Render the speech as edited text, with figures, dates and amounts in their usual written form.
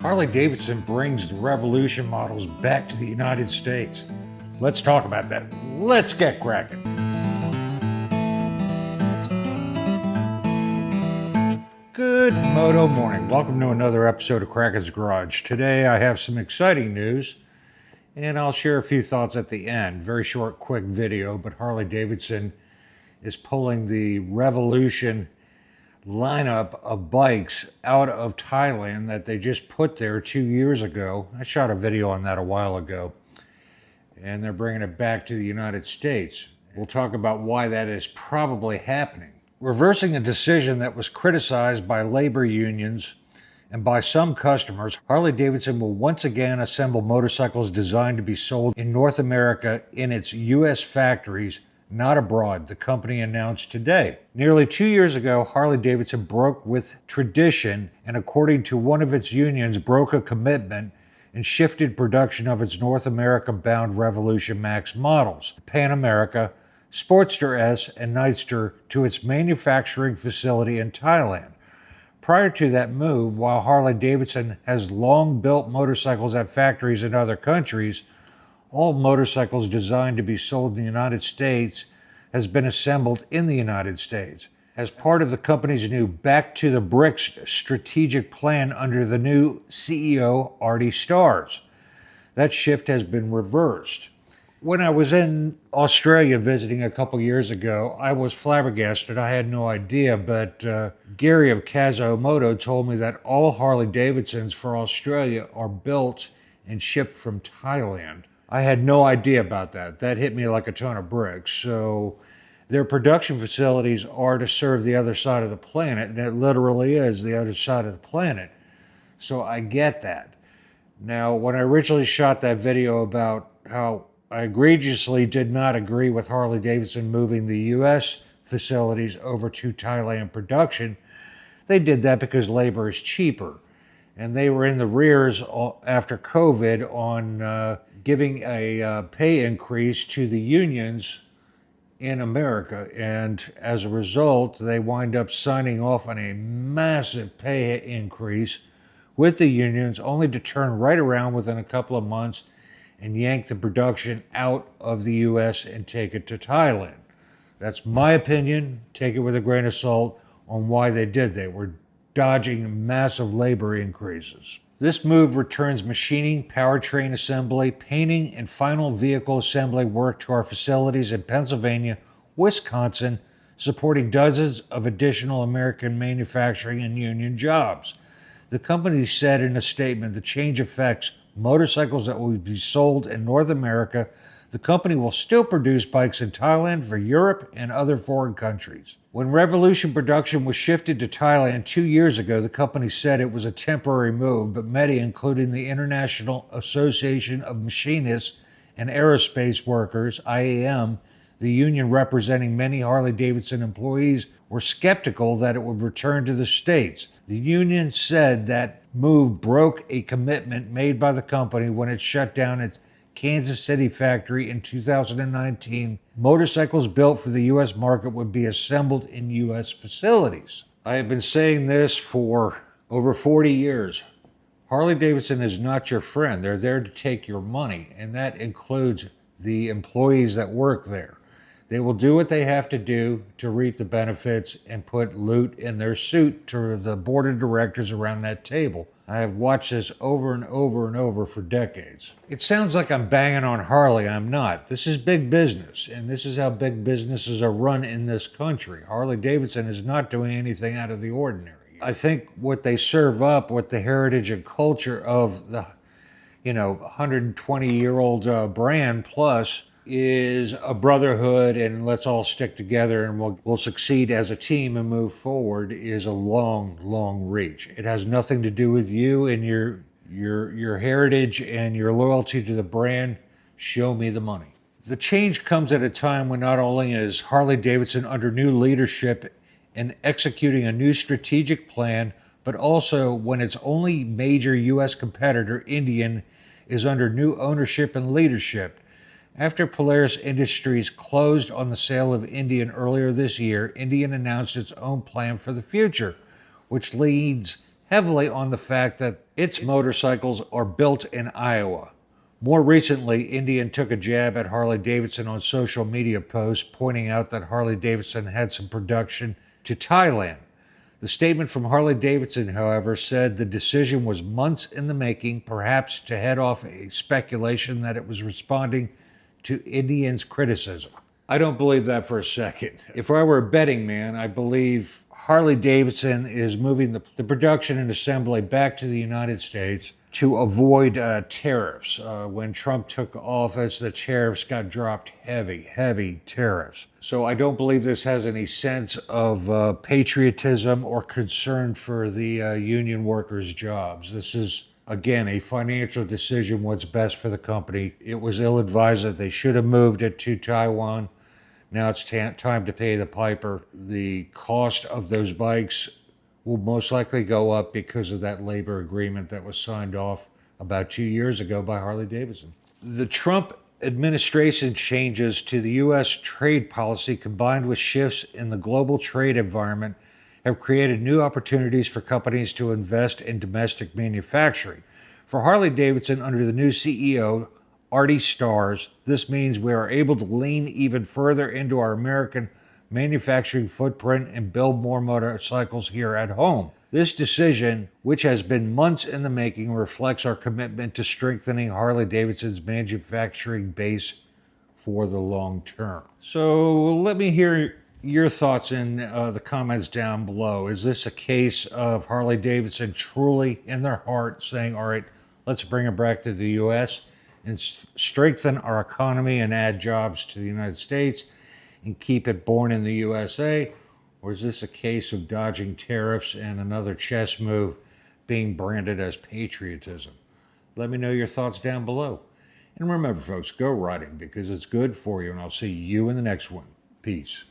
Harley-Davidson brings the Revolution models back to the United States. Let's talk about that. Let's get cracking. Good Moto morning. Welcome to another episode of Kraken's Garage. Today I have some exciting news and I'll share a few thoughts at the end. Very short, quick video, but Harley-Davidson is pulling the Revolution lineup of bikes out of Thailand that they just put there 2 years ago. I shot a video on that a while ago, and they're bringing it back to the United States. We'll talk about why that is probably happening. Reversing a decision that was criticized by labor unions and by some customers, Harley-Davidson will once again assemble motorcycles designed to be sold in North America in its U.S. factories, not abroad, the company announced today. Nearly 2 years ago, Harley-Davidson broke with tradition and, according to one of its unions, broke a commitment and shifted production of its North America-bound Revolution Max models, Pan America, Sportster S, and Nightster, to its manufacturing facility in Thailand. Prior to that move, while Harley-Davidson has long built motorcycles at factories in other countries, all motorcycles designed to be sold in the United States has been assembled in the United States. As part of the company's new Back to the Bricks strategic plan under the new CEO, Artie Starrs, that shift has been reversed. When I was in Australia visiting a couple years ago, I was flabbergasted. I had no idea, but Gary of KazoMoto told me that all Harley-Davidsons for Australia are built and shipped from Thailand. I had no idea about that. That hit me like a ton of bricks. So their production facilities are to serve the other side of the planet, and it literally is the other side of the planet. So I get that. Now, when I originally shot that video about how I egregiously did not agree with Harley-Davidson moving the U.S. facilities over to Thailand production, they did that because labor is cheaper. And they were in the rears after COVID on giving a pay increase to the unions in America. And as a result, they wind up signing off on a massive pay increase with the unions, only to turn right around within a couple of months and yank the production out of the U.S. and take it to Thailand. That's my opinion. Take it with a grain of salt on why they did. They were dodging massive labor increases. This move returns machining, powertrain assembly, painting, and final vehicle assembly work to our facilities in Pennsylvania, Wisconsin, supporting dozens of additional American manufacturing and union jobs. The company said in a statement the change affects motorcycles that will be sold in North America. The company will still produce bikes in Thailand for Europe and other foreign countries. When Revolution production was shifted to Thailand 2 years ago, the company said it was a temporary move, but many, including the International Association of Machinists and Aerospace Workers, IAM, the union representing many Harley-Davidson employees, were skeptical that it would return to the States. The union said that move broke a commitment made by the company when it shut down its Kansas City factory in 2019. Motorcycles built for the U.S. market would be assembled in U.S. facilities. I have been saying this for over 40 years. Harley-Davidson is not your friend. They're there to take your money, and that includes the employees that work there. They will do what they have to do to reap the benefits and put loot in their suit to the board of directors around that table. I have watched this over and over and over for decades. It sounds like I'm banging on Harley. I'm not. This is big business, and this is how big businesses are run in this country. Harley-Davidson is not doing anything out of the ordinary. I think what they serve up with the heritage and culture of the 120-year-old brand plus is a brotherhood, and let's all stick together and we'll succeed as a team and move forward, is a long reach. It has nothing to do with you and your heritage and your loyalty to the brand. Show me the money. The change comes at a time when not only is Harley-Davidson under new leadership and executing a new strategic plan, but also when its only major U.S. competitor, Indian, is under new ownership and leadership. After Polaris Industries closed on the sale of Indian earlier this year, Indian announced its own plan for the future, which leans heavily on the fact that its motorcycles are built in Iowa. More recently, Indian took a jab at Harley-Davidson on social media posts, pointing out that Harley-Davidson had some production to Thailand. The statement from Harley-Davidson, however, said the decision was months in the making, perhaps to head off a speculation that it was responding to Indian's criticism. I don't believe that for a second. If I were a betting man, I believe Harley-Davidson is moving the production and assembly back to the United States to avoid tariffs. When Trump took office, the tariffs got dropped heavy tariffs. So I don't believe this has any sense of patriotism or concern for the union workers' jobs. This is, again, a financial decision, what's best for the company. It was ill-advised that they should have moved it to Taiwan. Now it's time to pay the piper. The cost of those bikes will most likely go up because of that labor agreement that was signed off about 2 years ago by Harley-Davidson. The Trump administration changes to the U.S. trade policy, combined with shifts in the global trade environment, have created new opportunities for companies to invest in domestic manufacturing. For Harley-Davidson, under the new CEO, Artie Starrs, this means we are able to lean even further into our American manufacturing footprint and build more motorcycles here at home. This decision, which has been months in the making, reflects our commitment to strengthening Harley-Davidson's manufacturing base for the long term. So let me hear your thoughts in the comments down below. Is this a case of Harley-Davidson truly in their heart saying, all right, let's bring it back to the U.S. and strengthen our economy and add jobs to the United States and keep it born in the USA? Or is this a case of dodging tariffs and another chess move being branded as patriotism? Let me know your thoughts down below. And remember, folks, go riding because it's good for you, and I'll see you in the next one. Peace.